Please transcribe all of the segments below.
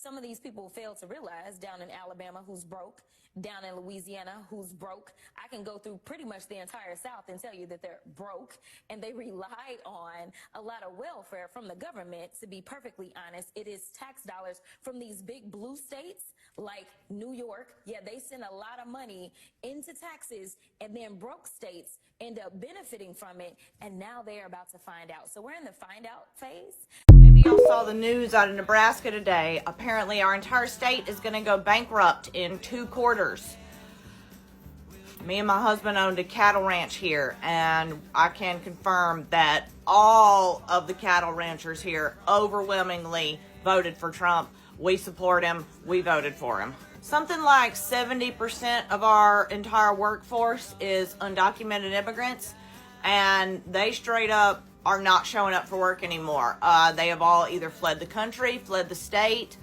some of these people fail to realize down in Alabama who's broke, down in Louisiana who's broke. I can go through pretty much the entire South and tell you that they're broke, and they relied on a lot of welfare from the government. To be perfectly honest, it is tax dollars from these big blue states like New York. Yeah, they send a lot of money into taxes, and then broke states end up benefiting from it, and now they're about to find out. So we're in the find out phase. Maybe y'all saw the news out of Nebraska today. Apparently our entire state is going to go bankrupt in 2 quarters. Me and my husband owned a cattle ranch here, and I can confirm that all of the cattle ranchers here overwhelmingly voted for Trump. We support him. We voted for him. Something like 70% of our entire workforce is undocumented immigrants, and they straight up are not showing up for work anymore. They have all either fled the country, fled the state.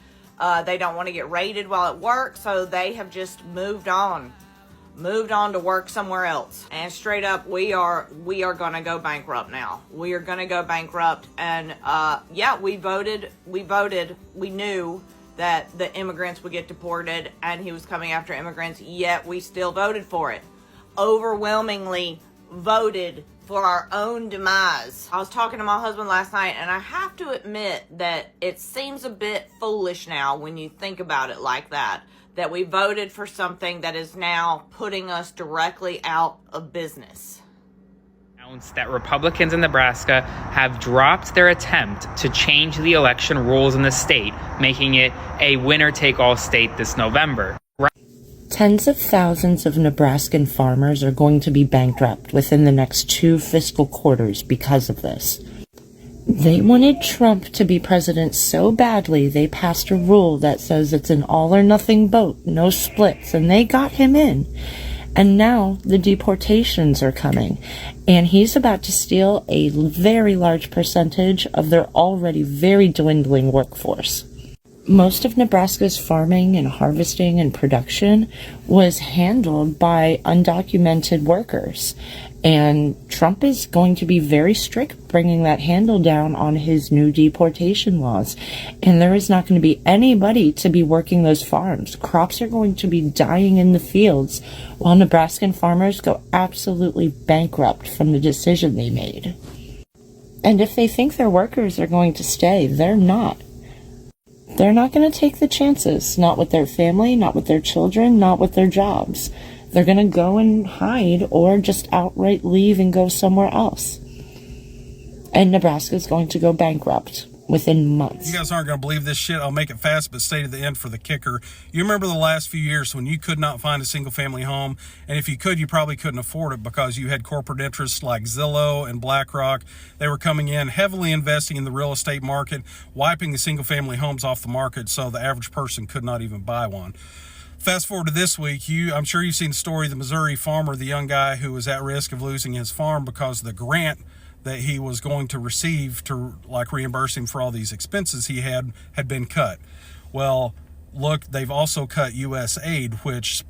They don't want to get raided while at work, so they have just moved on to work somewhere else. And straight up, we are going to go bankrupt now. We are going to go bankrupt. And yeah, we voted. We knew that the immigrants would get deported, and he was coming after immigrants, yet we still voted for it. Overwhelmingly voted for our own demise. I was talking to my husband last night, and I have to admit that it seems a bit foolish now when you think about it like that we voted for something that is now putting us directly out of business. That Republicans in Nebraska have dropped their attempt to change the election rules in the state, making it a winner-take-all state this November. Tens of thousands of Nebraskan farmers are going to be bankrupt within the next 2 fiscal quarters because of this. They wanted Trump to be president so badly they passed a rule that says it's an all-or-nothing vote, no splits, and they got him in. And now the deportations are coming, and he's about to steal a very large percentage of their already very dwindling workforce. Most of Nebraska's farming and harvesting and production was handled by undocumented workers, and Trump is going to be very strict bringing that handle down on his new deportation laws, and there is not going to be anybody to be working those farms. Crops are going to be dying in the fields while Nebraskan farmers go absolutely bankrupt from the decision they made. And if they think their workers are going to stay, they're not. They're not going to take the chances, not with their family, not with their children, not with their jobs. They're going to go and hide or just outright leave and go somewhere else. And Nebraska is going to go bankrupt within months. You guys aren't going to believe this shit. I'll make it fast, but stay to the end for the kicker. You remember the last few years when you could not find a single-family home, and if you could, you probably couldn't afford it because you had corporate interests like Zillow and BlackRock. They were coming in, heavily investing in the real estate market, wiping the single-family homes off the market so the average person could not even buy one. Fast forward to this week, I'm sure you've seen the story of the Missouri farmer, the young guy who was at risk of losing his farm because the grant that he was going to receive to reimburse him for all these expenses he had been cut. Well, look, they've also cut U.S. aid, which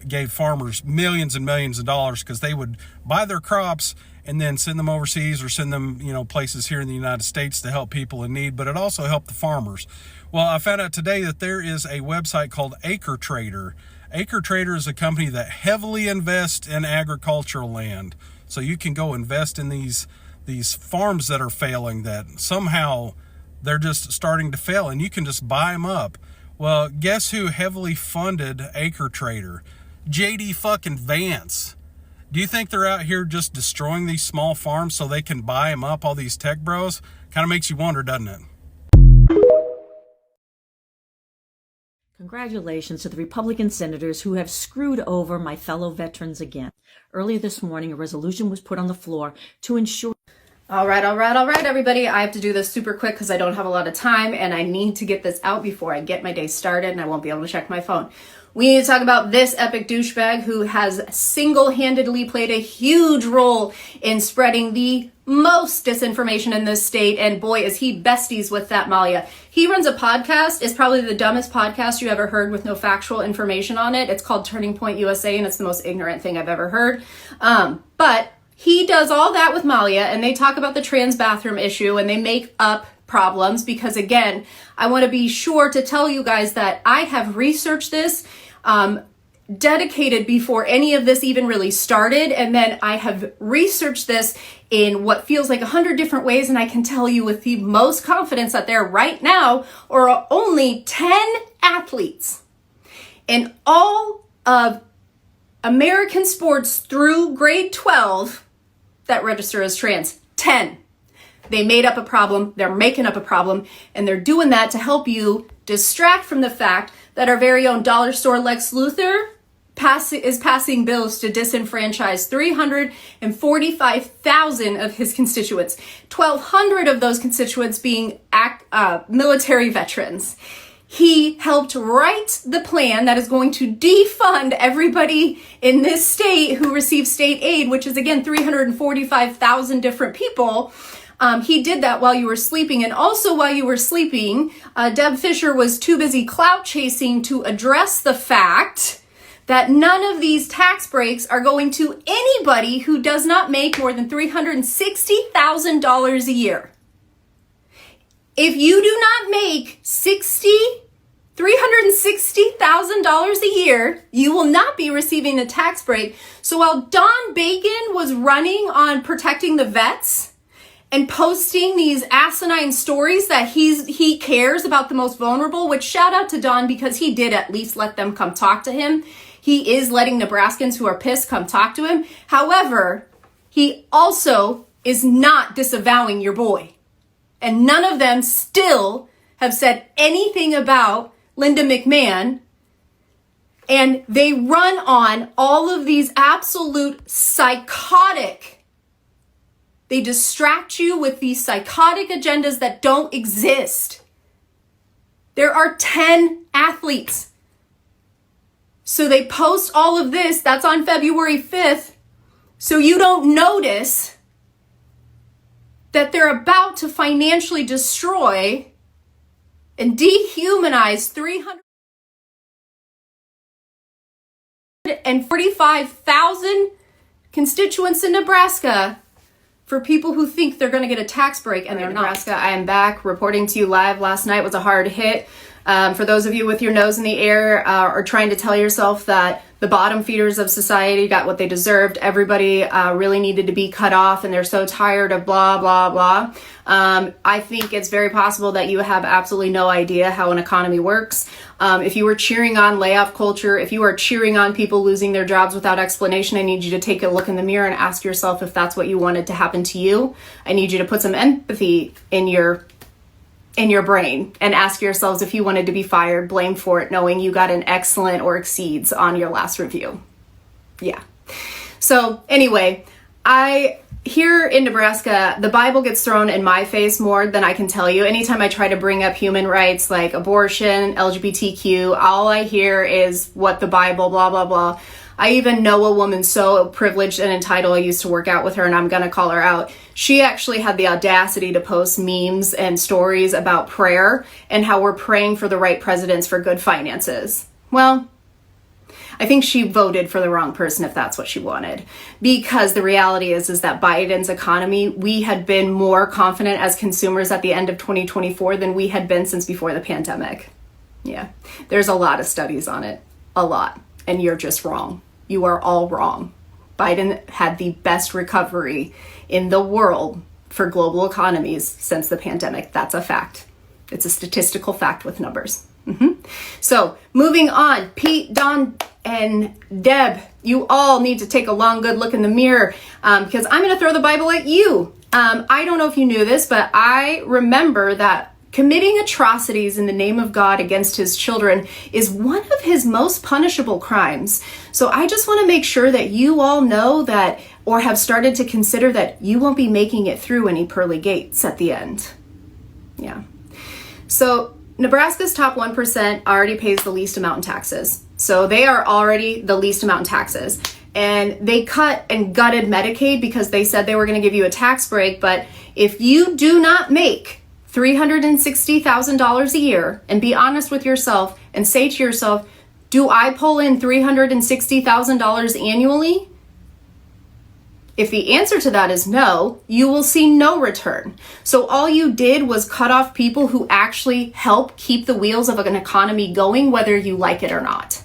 gave farmers millions and millions of dollars because they would buy their crops and then send them overseas or send them, places here in the United States to help people in need, but it also helped the farmers. Well, I found out today that there is a website called Acre Trader. Acre Trader is a company that heavily invests in agricultural land. So you can go invest in these farms that are failing, that somehow they're just starting to fail, and you can just buy them up. Well, guess who heavily funded Acre Trader? JD fucking Vance. Do you think they're out here just destroying these small farms so they can buy them up, all these tech bros? Kind of makes you wonder, doesn't it? Congratulations to the Republican senators who have screwed over my fellow veterans again. Earlier this morning, a resolution was put on the floor to ensure... All right, everybody. I have to do this super quick because I don't have a lot of time, and I need to get this out before I get my day started, and I won't be able to check my phone. We need to talk about this epic douchebag who has single-handedly played a huge role in spreading the most disinformation in this state, and boy, is he besties with that Malia. He runs a podcast. It's probably the dumbest podcast you ever heard with no factual information on it. It's called Turning Point USA, and it's the most ignorant thing I've ever heard. But he does all that with Malia, and they talk about the trans bathroom issue, and they make up problems, because again, I want to be sure to tell you guys that I have researched this, dedicated before any of this even really started, and then I have researched this in what feels like 100 different ways, and I can tell you with the most confidence that there right now are only 10 athletes in all of American sports through grade 12 that register as trans. 10. They made up a problem, they're making up a problem, and they're doing that to help you distract from the fact that our very own dollar store Lex Luthor is passing bills to disenfranchise 345,000 of his constituents, 1,200 of those constituents being military veterans. He helped write the plan that is going to defund everybody in this state who receives state aid, which is again 345,000 different people. He did that while you were sleeping. And also while you were sleeping, Deb Fisher was too busy clout chasing to address the fact that none of these tax breaks are going to anybody who does not make more than $360,000 a year. If you do not make $360,000 a year, you will not be receiving a tax break. So while Don Bacon was running on protecting the vets and posting these asinine stories that he cares about the most vulnerable, which shout out to Don because he did at least let them come talk to him. He is letting Nebraskans who are pissed come talk to him. However, he also is not disavowing your boy. And none of them still have said anything about Linda McMahon. And they run on all of these absolute psychotic, they distract you with these psychotic agendas that don't exist. There are 10 athletes. So they post all of this, that's on February 5th, so you don't notice that they're about to financially destroy and dehumanize 345,000 constituents in Nebraska for people who think they're going to get a tax break and they're not. Nebraska, I am back reporting to you live. Last night was a hard hit. For those of you with your nose in the air or trying to tell yourself that the bottom feeders of society got what they deserved, everybody really needed to be cut off and they're so tired of blah, blah, blah. I think it's very possible that you have absolutely no idea how an economy works. If you were cheering on layoff culture, if you are cheering on people losing their jobs without explanation, I need you to take a look in the mirror and ask yourself if that's what you wanted to happen to you. I need you to put some empathy in your brain and ask yourselves if you wanted to be fired, blamed for it, knowing you got an excellent or exceeds on your last review. Yeah. So anyway, here in Nebraska, the Bible gets thrown in my face more than I can tell you. Anytime I try to bring up human rights like abortion, LGBTQ, all I hear is what the Bible, blah, blah, blah. I even know a woman so privileged and entitled. I used to work out with her and I'm going to call her out. She actually had the audacity to post memes and stories about prayer and how we're praying for the right presidents for good finances. Well, I think she voted for the wrong person if that's what she wanted. Because the reality is that Biden's economy, we had been more confident as consumers at the end of 2024 than we had been since before the pandemic. Yeah, there's a lot of studies on it. A lot. And you're just wrong. You are all wrong. Biden had the best recovery in the world for global economies since the pandemic. That's a fact. It's a statistical fact with numbers. So moving on, Pete, Don, and Deb, you all need to take a long, good look in the mirror because I'm going to throw the Bible at you. I don't know if you knew this, but I remember that committing atrocities in the name of God against his children is one of his most punishable crimes. So I just want to make sure that you all know that, or have started to consider that you won't be making it through any pearly gates at the end. Yeah. So Nebraska's top 1% already pays the least amount in taxes. So they are already the least amount in taxes. And they cut and gutted Medicaid because they said they were going to give you a tax break. But if you do not make $360,000 a year and be honest with yourself and say to yourself, do I pull in $360,000 annually? If the answer to that is no, you will see no return. So all you did was cut off people who actually help keep the wheels of an economy going, whether you like it or not.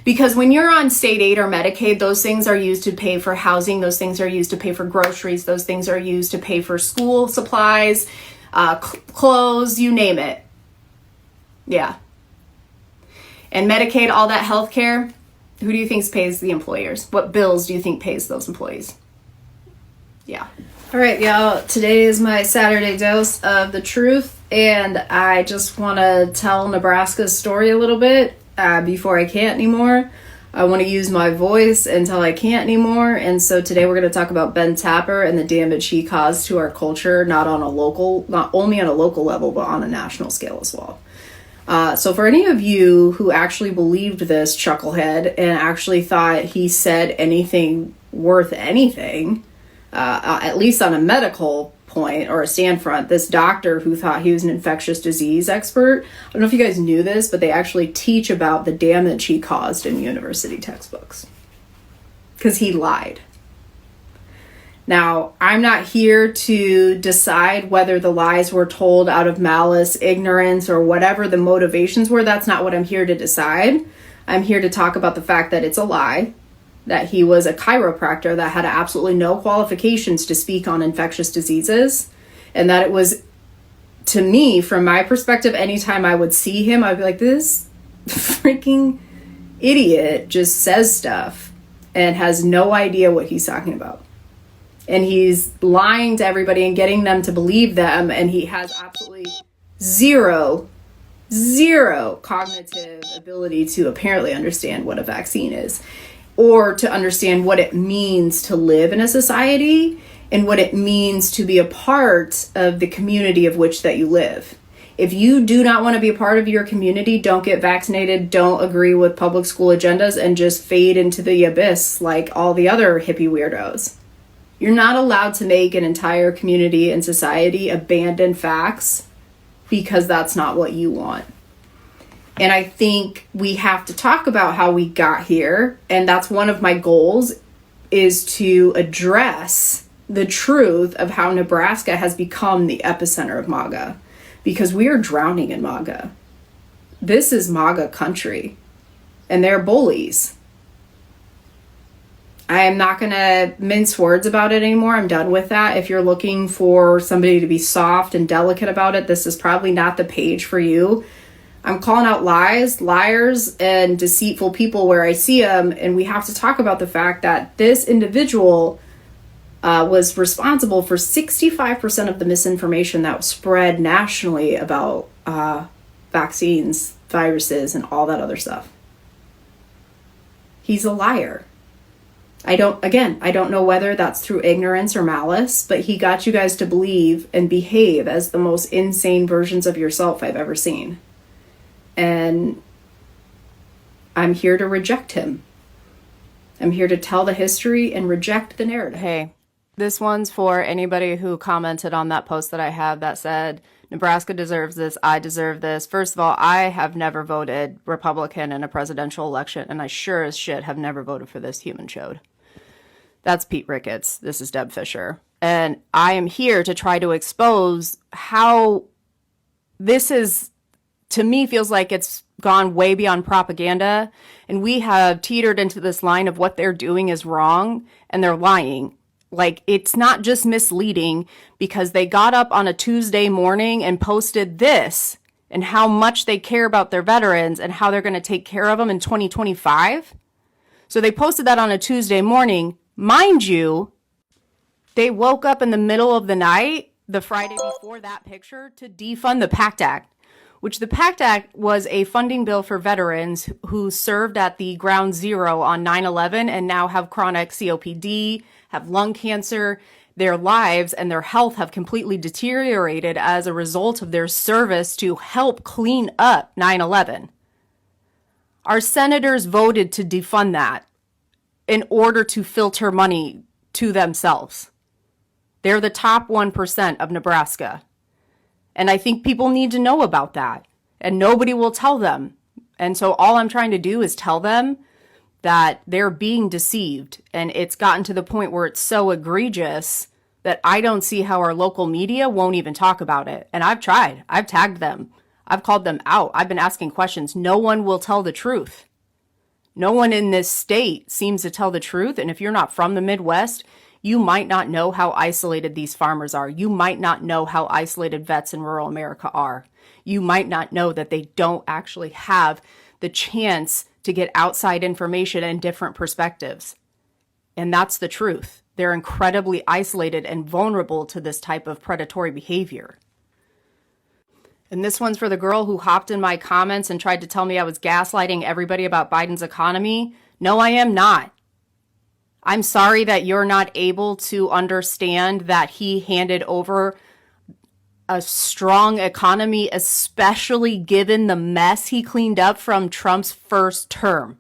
Because when you're on state aid or Medicaid, those things are used to pay for housing, those things are used to pay for groceries, those things are used to pay for school supplies, clothes, you name it. Yeah. And Medicaid, all that health care, who do you think pays the employers? What bills do you think pays those employees? Yeah. All right, y'all. Today is my Saturday dose of the truth, and I just want to tell Nebraska's story a little bit before I can't anymore. I want to use my voice until I can't anymore, and so today we're going to talk about Ben Tapper and the damage he caused to our culture, not only on a local level, but on a national scale as well. So for any of you who actually believed this chucklehead and actually thought he said anything worth anything, at least on a medical point or a stand front, this doctor who thought he was an infectious disease expert, I don't know if you guys knew this, but they actually teach about the damage he caused in university textbooks because he lied. Now, I'm not here to decide whether the lies were told out of malice, ignorance, or whatever the motivations were. That's not what I'm here to decide. I'm here to talk about the fact that it's a lie, that he was a chiropractor that had absolutely no qualifications to speak on infectious diseases, and that it was, to me, from my perspective, anytime I would see him, I'd be like, this freaking idiot just says stuff and has no idea what he's talking about. And he's lying to everybody and getting them to believe them. And he has absolutely zero cognitive ability to apparently understand what a vaccine is, or to understand what it means to live in a society and what it means to be a part of the community of which that you live. If you do not want to be a part of your community, don't get vaccinated, don't agree with public school agendas, and just fade into the abyss like all the other hippie weirdos. You're not allowed to make an entire community and society abandon facts because that's not what you want. And I think we have to talk about how we got here. And that's one of my goals, is to address the truth of how Nebraska has become the epicenter of MAGA, because we are drowning in MAGA. This is MAGA country, and they're bullies. I am not going to mince words about it anymore. I'm done with that. If you're looking for somebody to be soft and delicate about it, this is probably not the page for you. I'm calling out lies, liars, and deceitful people where I see them. And we have to talk about the fact that this individual was responsible for 65% of the misinformation that was spread nationally about vaccines, viruses, and all that other stuff. He's a liar. I don't know whether that's through ignorance or malice, but he got you guys to believe and behave as the most insane versions of yourself I've ever seen. And I'm here to reject him. I'm here to tell the history and reject the narrative. Hey, this one's for anybody who commented on that post that I have that said, Nebraska deserves this, I deserve this. First of all, I have never voted Republican in a presidential election, and I sure as shit have never voted for this human chode. That's Pete Ricketts. This is Deb Fisher. And I am here to try to expose how this is, to me, feels like it's gone way beyond propaganda. And we have teetered into this line of what they're doing is wrong and they're lying. Like, it's not just misleading because they got up on a Tuesday morning and posted this and how much they care about their veterans and how they're going to take care of them in 2025. So they posted that on a Tuesday morning. Mind you, they woke up in the middle of the night, the Friday before that picture, to defund the PACT Act, which the PACT Act was a funding bill for veterans who served at the ground zero on 9/11 and now have chronic COPD, have lung cancer. Their lives and their health have completely deteriorated as a result of their service to help clean up 9/11. Our senators voted to defund that in order to filter money to themselves. They're the top 1% of Nebraska. And I think people need to know about that. And nobody will tell them. And so all I'm trying to do is tell them that they're being deceived. And it's gotten to the point where it's so egregious that I don't see how our local media won't even talk about it. And I've tried. I've tagged them. I've called them out. I've been asking questions. No one will tell the truth. No one in this state seems to tell the truth. And if you're not from the Midwest, you might not know how isolated these farmers are. You might not know how isolated vets in rural America are. You might not know that they don't actually have the chance to get outside information and different perspectives. And that's the truth. They're incredibly isolated and vulnerable to this type of predatory behavior. And this one's for the girl who hopped in my comments and tried to tell me I was gaslighting everybody about Biden's economy. No, I am not. I'm sorry that you're not able to understand that he handed over a strong economy, especially given the mess he cleaned up from Trump's first term.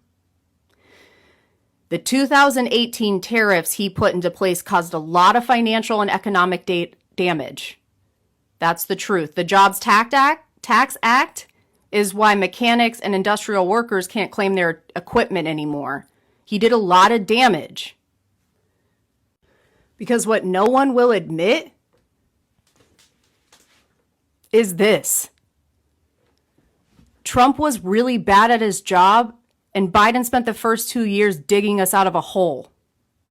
The 2018 tariffs he put into place caused a lot of financial and economic damage. That's the truth. The Jobs Tax Act is why mechanics and industrial workers can't claim their equipment anymore. He did a lot of damage. Because what no one will admit is this. Trump was really bad at his job, and Biden spent the first 2 years digging us out of a hole.